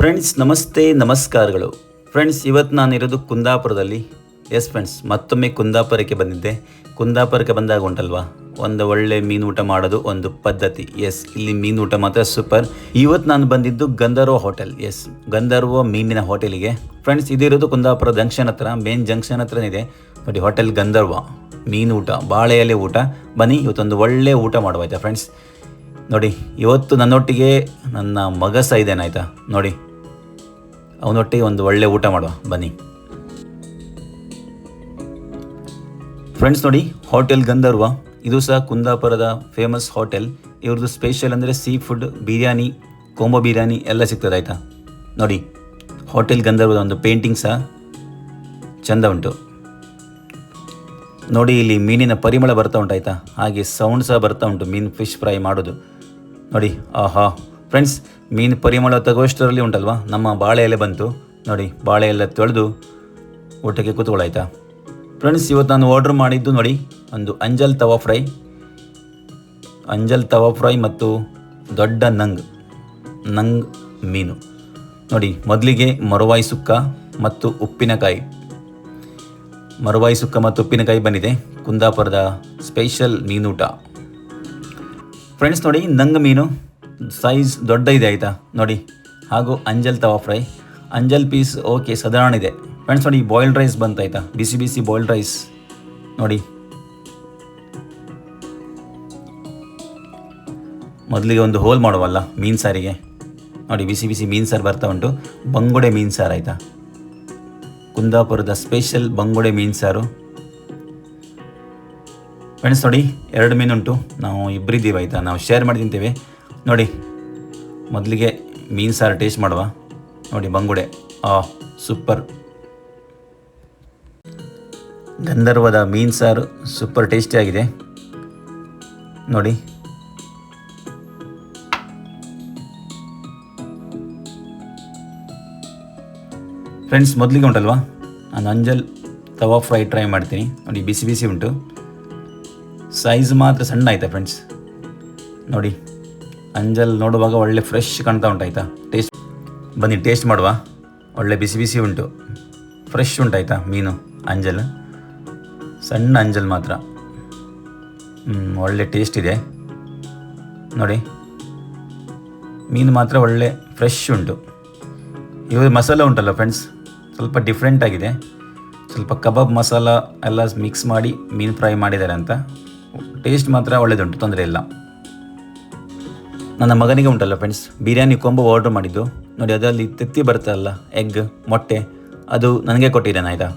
Friends ನಮಸ್ತೆ ನಮಸ್ಕಾರಗಳು. Friends ಇವತ್ತು ನಾನಿರೋದು ಕುಂದಾಪುರದಲ್ಲಿ. ಎಸ್ ಫ್ರೆಂಡ್ಸ್, ಮತ್ತೊಮ್ಮೆ ಕುಂದಾಪುರಕ್ಕೆ ಬಂದಿದ್ದೆ. ಕುಂದಾಪುರಕ್ಕೆ ಬಂದಾಗ ಉಂಟಲ್ವಾ, ಒಂದು ಒಳ್ಳೆ ಮೀನು ಊಟ ಮಾಡೋದು ಒಂದು ಪದ್ಧತಿ. ಎಸ್, ಇಲ್ಲಿ ಮೀನು ಊಟ ಮಾತ್ರ ಸೂಪರ್. ಇವತ್ತು ನಾನು ಬಂದಿದ್ದು ಗಂಧರ್ವ ಹೋಟೆಲ್. ಎಸ್, ಗಂಧರ್ವ ಮೀನಿನ ಹೋಟೆಲಿಗೆ. ಫ್ರೆಂಡ್ಸ್, ಇದಿರೋದು ಕುಂದಾಪುರ ಜಂಕ್ಷನ್ ಹತ್ರ, ಮೇನ್ ಜಂಕ್ಷನ್ ಹತ್ರನೇ ಇದೆ ನೋಡಿ ಹೋಟೆಲ್ ಗಂಧರ್ವ. ಮೀನು ಊಟ, ಬಾಳೆ ಎಲೆ ಊಟ. ಬನ್ನಿ ಇವತ್ತೊಂದು ಒಳ್ಳೆ ಊಟ ಮಾಡುವ ಆಯ್ತಾ ಫ್ರೆಂಡ್ಸ್. ನೋಡಿ, ಇವತ್ತು ನನ್ನೊಟ್ಟಿಗೆ ನನ್ನ ಮಗ ಸಹ ಇದ್ದೇನೆ ಆಯಿತಾ. ನೋಡಿ, ಅವನೊಟ್ಟಿಗೆ ಒಂದು ಒಳ್ಳೆ ಊಟ ಮಾಡುವ ಬನ್ನಿ ಫ್ರೆಂಡ್ಸ್. ನೋಡಿ, ಹೋಟೆಲ್ ಗಂಧರ್ವ, ಇದು ಸಹ ಕುಂದಾಪುರದ ಫೇಮಸ್ ಹೋಟೆಲ್. ಇವ್ರದ್ದು ಸ್ಪೆಷಲ್ ಅಂದರೆ sea food, biryani, combo biryani ಎಲ್ಲ ಸಿಗ್ತದೆ ಆಯಿತಾ. ನೋಡಿ, ಹೋಟೆಲ್ ಗಂಧರ್ವದ ಒಂದು ಪೇಂಟಿಂಗ್ ಸಹ ಚೆಂದ ಉಂಟು ನೋಡಿ. ಇಲ್ಲಿ ಮೀನಿನ ಪರಿಮಳ ಬರ್ತಾ ಉಂಟು ಆಯಿತಾ, ಹಾಗೆ ಸೌಂಡ್ ಸಹ ಬರ್ತಾ ಉಂಟು ಮೀನು ಫಿಶ್ ಫ್ರೈ ಮಾಡೋದು ನೋಡಿ. ಆಹಾ ಫ್ರೆಂಡ್ಸ್, ಮೀನು ಪರಿಮಳ ತಗೋಷ್ಟರಲ್ಲಿ ಉಂಟಲ್ವಾ, ನಮ್ಮ ಬಾಳೆ ಎಲೆ ಬಂತು ನೋಡಿ. ಬಾಳೆ ಎಲೆ ತೊಳೆದು ಊಟಕ್ಕೆ ಕೂತ್ಕೊಳ್ಳಾಯ್ತಾ ಫ್ರೆಂಡ್ಸ್. ಇವತ್ತು ನಾನು ಆರ್ಡ್ರ್ ಮಾಡಿದ್ದು ನೋಡಿ, ಒಂದು ಅಂಜಲ್ ತವಾ ಫ್ರೈ ಮತ್ತು ದೊಡ್ಡ ನಂಗ್ ಮೀನು ನೋಡಿ. ಮೊದಲಿಗೆ ಮರುವಾಯಿ ಸುಕ್ಕ ಮತ್ತು ಉಪ್ಪಿನಕಾಯಿ ಬಂದಿದೆ. ಕುಂದಾಪುರದ ಸ್ಪೆಷಲ್ ಮೀನೂಟ ಫ್ರೆಂಡ್ಸ್. ನೋಡಿ, ನಂಗ್ ಮೀನು ಸೈಜ್ ದೊಡ್ಡ ಇದೆ ಆಯಿತಾ ನೋಡಿ. ಹಾಗೂ ಅಂಜಲ್ ತವಾ ಫ್ರೈ, ಅಂಜಲ್ ಪೀಸ್ ಓಕೆ ಸಾಧಾರಣ ಇದೆ ಫ್ರೆಂಡ್ಸ್. ನೋಡಿ, ಬಾಯ್ಲ್ಡ್ ರೈಸ್ ಬಂತಾಯ್ತಾ, ಬಿಸಿ ಬಿಸಿ ಬಾಯ್ಲ್ಡ್ ರೈಸ್ ನೋಡಿ. ಮೊದಲಿಗೆ ಒಂದು ಹೋಲ್ ಮಾಡುವಲ್ಲ ಮೀನು ಸಾರಿಗೆ ನೋಡಿ. ಬಿಸಿ ಬಿಸಿ ಮೀನು ಸಾರು ಬರ್ತಾ ಉಂಟು. ಬಂಗುಡೆ ಮೀನು ಸಾರು ಆಯಿತಾ, ಕುಂದಾಪುರದ ಸ್ಪೆಷಲ್ ಬಂಗುಡೆ ಮೀನು ಸಾರು ಫ್ರೆಂಡ್ಸ್. ನೋಡಿ, 2 ಮೀನುಂಟು, ನಾವು ಇಬ್ಬರಿದ್ದೀವಿ ಆಯಿತಾ, ನಾವು ಶೇರ್ ಮಾಡಿ ತಿಂತೇವೆ ನೋಡಿ. ಮೊದಲಿಗೆ ಮೀನು ಸಾರು ಟೇಸ್ಟ್ ಮಾಡುವ ನೋಡಿ. ಬಂಗುಡೆ ಸೂಪರ್. ಗಂಧರ್ವದ ಮೀನು ಸಾರು ಸೂಪರ್ ಟೇಸ್ಟಿಯಾಗಿದೆ ನೋಡಿ. ಫ್ರೆಂಡ್ಸ್, ಮೊದಲಿಗೆ ಉಂಟಲ್ವಾ, ನಾನು ಅಂಜಲ್ ತವಾ ಫ್ರೈ ಟ್ರೈ ಮಾಡ್ತೀನಿ ನೋಡಿ. ಬಿಸಿ ಬಿಸಿ ಉಂಟು, ಸೈಜ್ ಮಾತ್ರ ಸಣ್ಣ ಆಯಿತಾ ಫ್ರೆಂಡ್ಸ್. ನೋಡಿ, ಅಂಜಲ್ ನೋಡುವಾಗ ಒಳ್ಳೆ ಫ್ರೆಶ್ ಕಾಣ್ತಾ ಉಂಟಾಯ್ತಾ. ಬನ್ನಿ ಟೇಸ್ಟ್ ಮಾಡುವ. ಒಳ್ಳೆ ಬಿಸಿ ಬಿಸಿ ಉಂಟು, ಫ್ರೆಶ್ ಉಂಟಾಯ್ತಾ ಮೀನು. ಅಂಜಲ್ ಸಣ್ಣ ಅಂಜಲ್ ಮಾತ್ರ ಒಳ್ಳೆ ಟೇಸ್ಟ್ ಇದೆ ನೋಡಿ. ಮೀನು ಮಾತ್ರ ಒಳ್ಳೆ ಫ್ರೆಶ್ ಉಂಟು. ಇವಾಗ ಮಸಾಲ ಉಂಟಲ್ಲ ಫ್ರೆಂಡ್ಸ್, ಸ್ವಲ್ಪ ಡಿಫ್ರೆಂಟ್ ಆಗಿದೆ. ಸ್ವಲ್ಪ ಕಬಾಬ್ ಮಸಾಲ ಎಲ್ಲ ಮಿಕ್ಸ್ ಮಾಡಿ ಮೀನು ಫ್ರೈ ಮಾಡಿದ್ದಾರೆ ಅಂತ. ಟೇಸ್ಟ್ ಮಾತ್ರ ಒಳ್ಳೆಯದುಂಟು, ತೊಂದರೆ ಇಲ್ಲ. ನನ್ನ ಮಗನಿಗೆ ಉಂಟಲ್ಲ ಫ್ರೆಂಡ್ಸ್, ಬಿರಿಯಾನಿ ಕೊಂಬೋ ಆರ್ಡ್ರ್ ಮಾಡಿದ್ದು ನೋಡಿ. ಅದರಲ್ಲಿ ತೆತ್ತಿ ಬರ್ತಲ್ಲ, ಎಗ್ ಮೊಟ್ಟೆ, ಅದು ನನಗೆ ಕೊಟ್ಟಿದ್ದೇನೆ ಆಯಿತಾ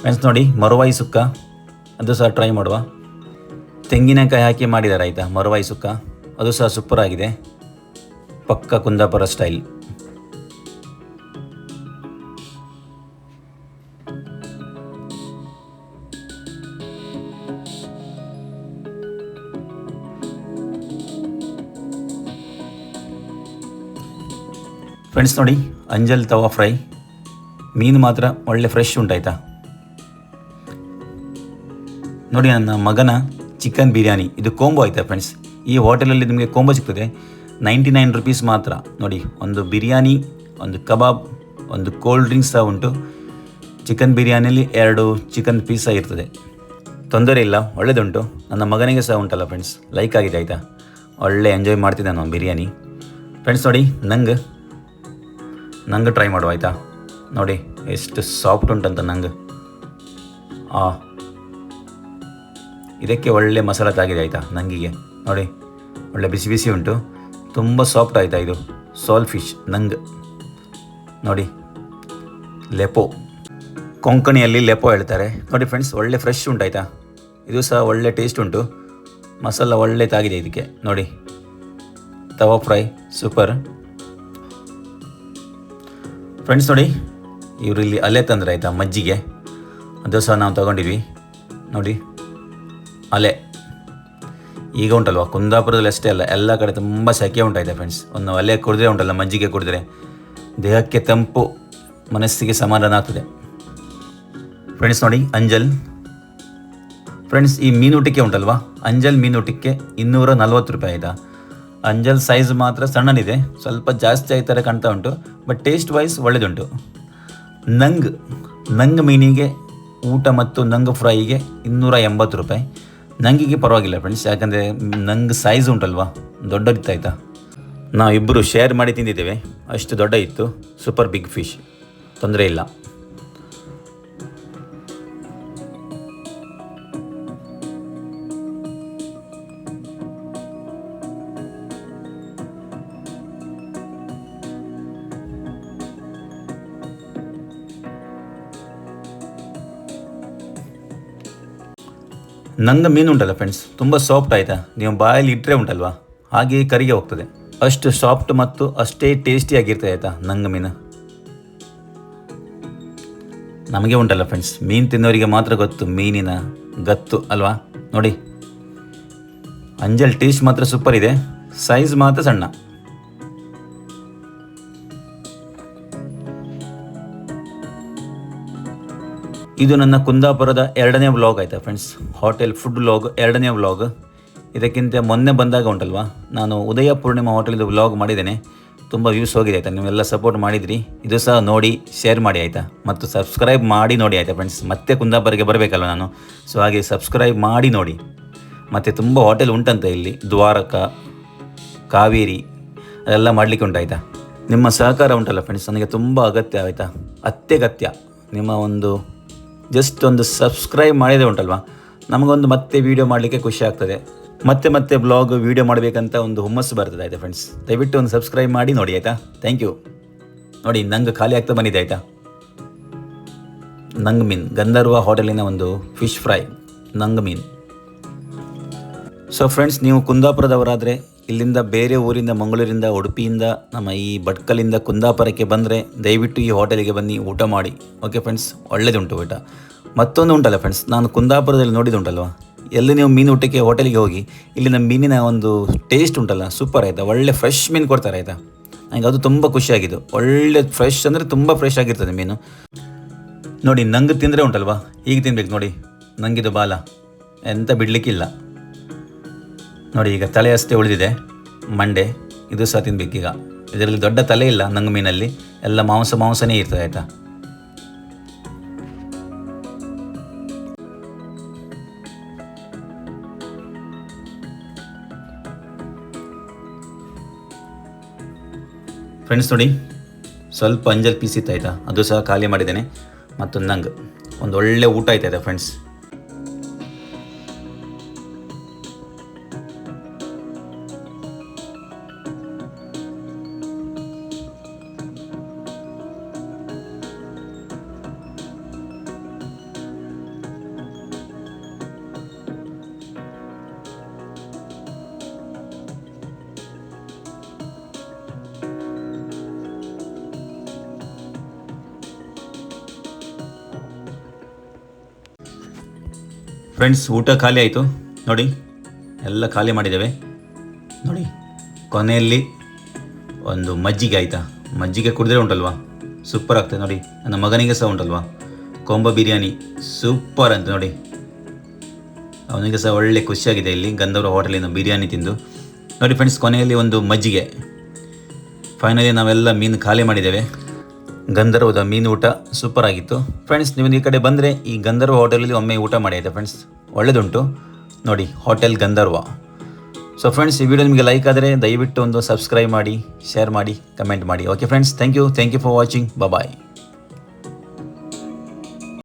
ಫ್ರೆಂಡ್ಸ್. ನೋಡಿ, ಮರುವಾಯಿ ಸುಕ್ಕ, ಅದು ಸಹ ಟ್ರೈ ಮಾಡುವ. ತೆಂಗಿನಕಾಯಿ ಹಾಕಿ ಮಾಡಿದ್ದಾರೆ ಆಯಿತಾ ಮರುವಾಯಿ ಸುಕ್ಕ, ಅದು ಸಹ ಸೂಪರ್ ಆಗಿದೆ, ಪಕ್ಕ ಕುಂದಾಪುರ ಸ್ಟೈಲ್. ಫ್ರೆಂಡ್ಸ್, ನೋಡಿ, ಅಂಜಲ್ ತವಾ ಫ್ರೈ, ಮೀನು ಮಾತ್ರ ಒಳ್ಳೆ ಫ್ರೆಶ್ ಉಂಟಾಯ್ತಾ ನೋಡಿ. ನನ್ನ ಮಗನ ಚಿಕನ್ ಬಿರಿಯಾನಿ, ಇದು ಕೋಂಬೋ ಆಯಿತಾ ಫ್ರೆಂಡ್ಸ್. ಈ ಹೋಟೆಲಲ್ಲಿ ನಿಮಗೆ ಕೋಂಬೋ ಸಿಗ್ತದೆ 99 ರುಪೀಸ್ ಮಾತ್ರ ನೋಡಿ. ಒಂದು ಬಿರಿಯಾನಿ, ಒಂದು ಕಬಾಬ್, ಒಂದು ಕೋಲ್ಡ್ ಡ್ರಿಂಕ್ಸ್ ಸಹ ಉಂಟು. ಚಿಕನ್ ಬಿರಿಯಾನಿಯಲ್ಲಿ 2 ಚಿಕನ್ ಪೀಸ್ ಸಹ ಇರ್ತದೆ, ತೊಂದರೆ ಇಲ್ಲ, ಒಳ್ಳೆಯದುಂಟು. ನನ್ನ ಮಗನಿಗೆ ಸಹ ಉಂಟಲ್ಲ ಫ್ರೆಂಡ್ಸ್, ಲೈಕ್ ಆಗಿದೆ ಆಯಿತಾ. ಒಳ್ಳೆ ಎಂಜಾಯ್ ಮಾಡ್ತಿದ್ದೆ ನಾನು ಬಿರಿಯಾನಿ ಫ್ರೆಂಡ್ಸ್. ನೋಡಿ, ನಂಗೆ ಟ್ರೈ ಮಾಡುವ ಆಯಿತಾ. ನೋಡಿ ಎಷ್ಟು ಸಾಫ್ಟ್ ಉಂಟಂತ ನಂಗೆ. ಇದಕ್ಕೆ ಒಳ್ಳೆ ಮಸಾಲ ತಾಗಿದೆ ಆಯಿತಾ ನಂಗಿಗೆ ನೋಡಿ. ಒಳ್ಳೆ ಬಿಸಿ ಬಿಸಿ ಉಂಟು, ತುಂಬ ಸಾಫ್ಟ್ ಆಯಿತಾ. ಇದು ಸಾಲ್ ಫಿಶ್ ನಂಗ್ ನೋಡಿ, ಲೆಪೋ ಕೊಂಕಣಿಯಲ್ಲಿ ಲೆಪೋ ಹೇಳ್ತಾರೆ. ನೋಡಿ ಫ್ರೆಂಡ್ಸ್, ಒಳ್ಳೆ ಫ್ರೆಶ್ ಉಂಟಾಯ್ತಾ. ಇದು ಸಹ ಒಳ್ಳೆ ಟೇಸ್ಟ್ ಉಂಟು. ಮಸಾಲ ಒಳ್ಳೆದಾಗಿದೆ ಇದಕ್ಕೆ. ನೋಡಿ, ತವಾ ಫ್ರೈ ಸೂಪರ್. ಫ್ರೆಂಡ್ಸ್ ನೋಡಿ, ಇವರು ಇಲ್ಲಿ ಅಲೆ ತಂದರೆ ಆಯಿತಾ, ಮಜ್ಜಿಗೆ ಅದು ಸಹ ನಾವು ತಗೊಂಡಿದ್ವಿ. ನೋಡಿ ಅಲೆ ಈಗ ಉಂಟಲ್ವ, ಕುಂದಾಪುರದಲ್ಲಿ ಅಷ್ಟೇ ಅಲ್ಲ, ಎಲ್ಲ ಕಡೆ ತುಂಬ ಸೆಕೆ ಉಂಟಾಯಿದೆ ಫ್ರೆಂಡ್ಸ್. ಒಂದು ಅಲೆ ಕುಡಿದ್ರೆ ಉಂಟಲ್ಲ, ಮಜ್ಜಿಗೆ ಕುಡಿದ್ರೆ ದೇಹಕ್ಕೆ ತಂಪು, ಮನಸ್ಸಿಗೆ ಸಮಾಧಾನ ಆಗ್ತದೆ. ಫ್ರೆಂಡ್ಸ್ ನೋಡಿ, ಅಂಜಲ್. ಫ್ರೆಂಡ್ಸ್, ಈ ಮೀನುಟಿಕೆ ಉಂಟಲ್ವಾ, ಅಂಜಲ್ ಮೀನುಟಿಕೆ 240 ರೂಪಾಯಿ ಆಯಿತಾ. ಅಂಜಲ್ ಸೈಜ್ ಮಾತ್ರ ಸಣ್ಣನಿದೆ, ಸ್ವಲ್ಪ ಜಾಸ್ತಿ ಆಗಿ ಥರ ಕಾಣ್ತಾ ಉಂಟು, ಬಟ್ ಟೇಸ್ಟ್ ವೈಸ್ ಒಳ್ಳೆದುಂಟು. ನಂಗ್ ಮೀನಿಗೆ ಊಟ ಮತ್ತು ನಂಗ್ ಫ್ರೈಗೆ 280 ರೂಪಾಯಿ. ನಂಗಿಗೆ ಪರವಾಗಿಲ್ಲ ಫ್ರೆಂಡ್ಸ್, ಯಾಕಂದರೆ ನಂಗೆ ಸೈಜ್ ಉಂಟಲ್ವಾ ದೊಡ್ಡದಿತ್ತಾಯ್ತಾ. ನಾವಿಬ್ಬರು ಶೇರ್ ಮಾಡಿ ತಿಂದಿದ್ದೇವೆ, ಅಷ್ಟು ದೊಡ್ಡ ಇತ್ತು. ಸೂಪರ್ ಬಿಗ್ ಫಿಶ್, ತೊಂದರೆ ಇಲ್ಲ. ನಂಗೆ ಮೀನು ಉಂಟಲ್ಲ ಫ್ರೆಂಡ್ಸ್, ತುಂಬ ಸಾಫ್ಟ್ ಆಯಿತಾ. ನೀವು ಬಾಯಲ್ಲಿ ಇಟ್ಟರೆ ಉಂಟಲ್ವಾ ಹಾಗೆಯೇ ಕರಿಗೆ ಹೋಗ್ತದೆ. ಅಷ್ಟು ಸಾಫ್ಟ್ ಮತ್ತು ಅಷ್ಟೇ ಟೇಸ್ಟಿಯಾಗಿರ್ತದೆ ಆಯಿತಾ ನಂಗೆ ಮೀನು. ನಮಗೆ ಉಂಟಲ್ಲ ಫ್ರೆಂಡ್ಸ್, ಮೀನು ತಿನ್ನೋರಿಗೆ ಮಾತ್ರ ಗೊತ್ತು ಮೀನಿನ ಗತ್ತು ಅಲ್ವಾ. ನೋಡಿ, ಅಂಜಲ್ ಟೇಸ್ಟ್ ಮಾತ್ರ ಸೂಪರ್ ಇದೆ, ಸೈಜ್ ಮಾತ್ರ ಸಣ್ಣ. ಇದು ನನ್ನ ಕುಂದಾಪುರದ 2ನೇ ವ್ಲಾಗ್ ಆಯಿತಾ ಫ್ರೆಂಡ್ಸ್, ಹೋಟೆಲ್ ಫುಡ್ ವ್ಲಾಗ್ 2ನೇ ವ್ಲಾಗ್. ಇದಕ್ಕಿಂತ ಮೊನ್ನೆ ಬಂದಾಗ ಉಂಟಲ್ವಾ, ನಾನು ಉದಯ ಪೂರ್ಣಿಮಾ ಹೋಟೆಲ್ದು ವ್ಲಾಗ್ ಮಾಡಿದ್ದೇನೆ, ತುಂಬ ವ್ಯೂಸ್ ಹೋಗಿದೆ ಆಯಿತಾ. ನೀವೆಲ್ಲ ಸಪೋರ್ಟ್ ಮಾಡಿದ್ರಿ, ಇದು ಸಹ ನೋಡಿ ಶೇರ್ ಮಾಡಿ ಆಯಿತಾ, ಮತ್ತು ಸಬ್ಸ್ಕ್ರೈಬ್ ಮಾಡಿ ನೋಡಿ ಆಯಿತಾ ಫ್ರೆಂಡ್ಸ್. ಮತ್ತೆ ಕುಂದಾಪುರಕ್ಕೆ ಬರಬೇಕಲ್ವ ನಾನು, ಸೊ ಹಾಗೆ ಸಬ್ಸ್ಕ್ರೈಬ್ ಮಾಡಿ ನೋಡಿ. ಮತ್ತು ತುಂಬ ಹೋಟೆಲ್ ಉಂಟಂತೆ ಇಲ್ಲಿ, ದ್ವಾರಕ, ಕಾವೇರಿ, ಅದೆಲ್ಲ ಮಾಡಲಿಕ್ಕೆ ಉಂಟಾಯ್ತಾ. ನಿಮ್ಮ ಸಹಕಾರ ಉಂಟಲ್ಲ ಫ್ರೆಂಡ್ಸ್, ನನಗೆ ತುಂಬ ಅಗತ್ಯ ಆಯಿತಾ, ಅತ್ಯಗತ್ಯ. ನಿಮ್ಮ ಒಂದು ಜಸ್ಟ್ ಒಂದು ಸಬ್ಸ್ಕ್ರೈಬ್ ಮಾಡಿದರೆ ಉಂಟಲ್ವಾ, ನಮಗೊಂದು ಮತ್ತೆ ವೀಡಿಯೋ ಮಾಡಲಿಕ್ಕೆ ಖುಷಿ ಆಗ್ತದೆ. ಮತ್ತೆ ಬ್ಲಾಗ್ ವೀಡಿಯೋ ಮಾಡಬೇಕಂತ ಒಂದು ಹುಮ್ಮಸ್ಸು ಬರ್ತದೆ ಆಯಿತಾ ಫ್ರೆಂಡ್ಸ್. ದಯವಿಟ್ಟು ಒಂದು ಸಬ್ಸ್ಕ್ರೈಬ್ ಮಾಡಿ ನೋಡಿ ಆಯಿತಾ. Thank you. ನೋಡಿ, ನಂಗೆ ಖಾಲಿ ಆಗ್ತಾ ಬಂದಿದೆ ಆಯಿತಾ. ನಂಗ್ ಮೀನ್, ಗಂಧರ್ವ ಹೋಟೆಲಿನ ಒಂದು ಫಿಶ್ ಫ್ರೈ ನಂಗ್ ಮೀನ್. ಸೊ ಫ್ರೆಂಡ್ಸ್, ನೀವು ಕುಂದಾಪುರದವರಾದರೆ ಇಲ್ಲಿಂದ ಬೇರೆ ಊರಿಂದ, ಮಂಗಳೂರಿಂದ, ಉಡುಪಿಯಿಂದ, ನಮ್ಮ ಈ ಭಟ್ಕಲಿಂದ ಕುಂದಾಪುರಕ್ಕೆ ಬಂದರೆ ದಯವಿಟ್ಟು ಈ ಹೋಟೆಲಿಗೆ ಬನ್ನಿ, ಊಟ ಮಾಡಿ. ಓಕೆ ಫ್ರೆಂಡ್ಸ್, ಒಳ್ಳೆದುಂಟು ಊಟ. ಮತ್ತೊಂದು ಉಂಟಲ್ಲ ಫ್ರೆಂಡ್ಸ್, ನಾನು ಕುಂದಾಪುರದಲ್ಲಿ ನೋಡಿದುಂಟಲ್ವ, ಎಲ್ಲಿ ನೀವು ಮೀನು ಊಟಕ್ಕೆ ಹೋಟೆಲಿಗೆ ಹೋಗಿ, ಇಲ್ಲಿನ ಮೀನಿನ ಒಂದು ಟೇಸ್ಟ್ ಉಂಟಲ್ಲ ಸೂಪರ್ ಆಯಿತಾ. ಒಳ್ಳೆ ಫ್ರೆಶ್ ಮೀನು ಕೊಡ್ತಾರೆ ಆಯಿತಾ. ನನಗೆ ಅದು ತುಂಬ ಖುಷಿಯಾಗಿದ್ದು. ಒಳ್ಳೆ ಫ್ರೆಶ್ ಅಂದರೆ ತುಂಬ ಫ್ರೆಶ್ ಆಗಿರ್ತದೆ ಮೀನು. ನೋಡಿ, ನಂಗೆ ತಿಂದರೆ ಉಂಟಲ್ವಾ ಹೀಗೆ ತಿನ್ಬೇಕು. ನೋಡಿ, ನಂಗಿದು ಬಾಲ ಎಂತ ಬಿಡಲಿಕ್ಕಿಲ್ಲ. ನೋಡಿ, ಈಗ ತಲೆ ಅಷ್ಟೇ ಉಳಿದಿದೆ, ಮಂಡೆ ಇದು ಸಹ ತಿನ್ಬೇಕೀಗ. ಇದರಲ್ಲಿ ದೊಡ್ಡ ತಲೆ ಇಲ್ಲ ನಂಗೆ ಮೀನಲ್ಲಿ, ಎಲ್ಲ ಮಾಂಸನೇ ಇರ್ತದೆ ಆಯಿತಾ. ಫ್ರೆಂಡ್ಸ್ ನೋಡಿ, ಸ್ವಲ್ಪ ಅಂಜಲ್ ಪೀಸ್ ಇತ್ತಾಯ್ತಾ, ಅದು ಸಹ ಖಾಲಿ ಮಾಡಿದ್ದೇನೆ. ಮತ್ತು ನಂಗೆ ಒಂದು ಒಳ್ಳೆ ಊಟ ಆಯ್ತಾಯ್ತಾ ಫ್ರೆಂಡ್ಸ್. ಫ್ರೆಂಡ್ಸ್, ಊಟ ಖಾಲಿ ಆಯಿತು. ನೋಡಿ, ಎಲ್ಲ ಖಾಲಿ ಮಾಡಿದ್ದೇವೆ. ನೋಡಿ, ಕೊನೆಯಲ್ಲಿ ಒಂದು ಮಜ್ಜಿಗೆ ಆಯಿತಾ. ಮಜ್ಜಿಗೆ ಕುಡಿದ್ರೆ ಉಂಟಲ್ವಾ ಸೂಪರ್ ಆಗ್ತದೆ. ನೋಡಿ, ನನ್ನ ಮಗನಿಗೆ ಸಹ ಉಂಟಲ್ವಾ ಕೊಂಬ ಬಿರಿಯಾನಿ ಸೂಪರ್ ಅಂತ. ನೋಡಿ, ಅವನಿಗೆ ಸಹ ಒಳ್ಳೆ ಖುಷಿಯಾಗಿದೆ ಇಲ್ಲಿ ಗಂಧರ್ವ ಹೋಟೆಲಿನ ಬಿರಿಯಾನಿ ತಿಂದು. ನೋಡಿ ಫ್ರೆಂಡ್ಸ್, ಕೊನೆಯಲ್ಲಿ ಒಂದು ಮಜ್ಜಿಗೆ. ಫೈನಲಿ ನಾವೆಲ್ಲ ಮೀನು ಖಾಲಿ ಮಾಡಿದ್ದೇವೆ. ಗಂಧರ್ವದ ಮೀನು ಊಟ ಸೂಪರ್ ಆಗಿತ್ತು ಫ್ರೆಂಡ್ಸ್. ನೀವು ಈ ಕಡೆ ಬಂದರೆ ಈ ಗಂಧರ್ವ ಹೋಟೆಲಲ್ಲಿ ಒಮ್ಮೆ ಊಟ ಮಾಡಿ ಆಯಿತಾ ಫ್ರೆಂಡ್ಸ್, ಒಳ್ಳೆದುಂಟು. ನೋಡಿ, ಹೋಟೆಲ್ ಗಂಧರ್ವ. ಸೊ ಫ್ರೆಂಡ್ಸ್, ಈ ವಿಡಿಯೋ ನಿಮಗೆ ಲೈಕ್ ಆದರೆ ದಯವಿಟ್ಟು ಒಂದು ಸಬ್ಸ್ಕ್ರೈಬ್ ಮಾಡಿ, ಶೇರ್ ಮಾಡಿ, ಕಮೆಂಟ್ ಮಾಡಿ. Okay friends, thank you for watching. Bye.